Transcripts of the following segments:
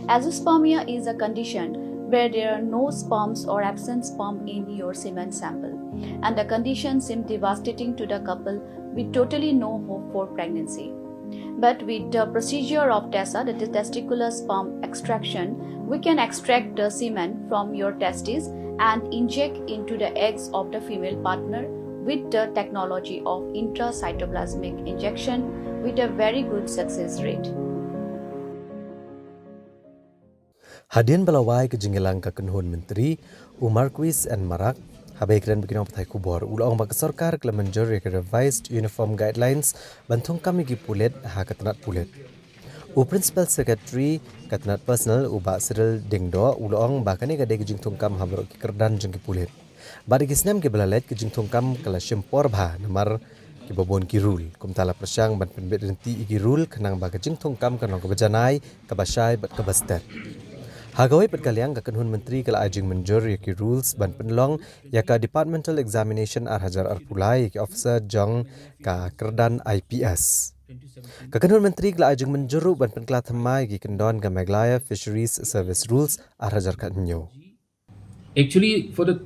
Azoospermia is a condition where there are no sperms or absent sperm in your semen sample, and the condition seems devastating to the couple with totally no hope for pregnancy. But with the procedure of TESA, that is testicular sperm extraction, we can extract the semen from your testes and inject into the eggs of the female partner with the technology of intracytoplasmic injection with a very good success rate. Hadian balawai ke jinggelang ka kenhun menteri Umar Quiz and Marak habai keren bikin patai kubor ulang bak Sorkar ke Mynjur ke revised uniform guidelines bantung kami ki Pulit ha ketenat Pulit. U principal secretary ketenat personal u bak Cyril Dingdo ulang bakane ke dek jing Thungkam habrok ki kerdan jeng ki Pulit. Badi kisnam ke belalet ke jing Thungkam kala syempor bha namar ki bobon ki rule kum tala persyang ban penbet renti ki rule kenang bak jing Thungkam kanong ke bejanai ke basai bat ke bastet. Hagawai perkaliang kakenhun menteri kala ajing Mynjur yaki rules ban penlong yaka departmental examination hajar pulai yaki officer jong ka kerdan IPS. Kakenhun menteri kala ajing Mynjur ban Pynthymmai yaki kendon ka Meghalaya fisheries service rules hajar katnyo. Actually, for the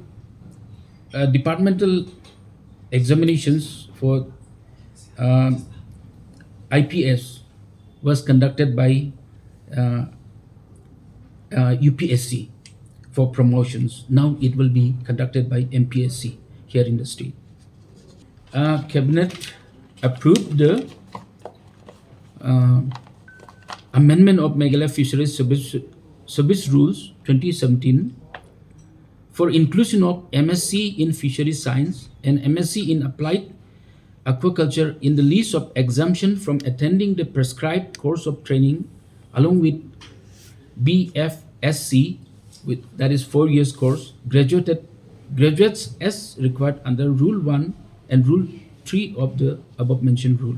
departmental examinations for IPS was conducted by UPSC for promotions. Now it will be conducted by MPSC here in the state. Cabinet approved the amendment of Meghalaya Fisheries Service Rules 2017 for inclusion of MSc in Fisheries Science and MSc in Applied Aquaculture in the list of exemption from attending the prescribed course of training along with BFSC, that is 4 years course, graduates as required under Rule 1 and Rule 3 of the above mentioned rule.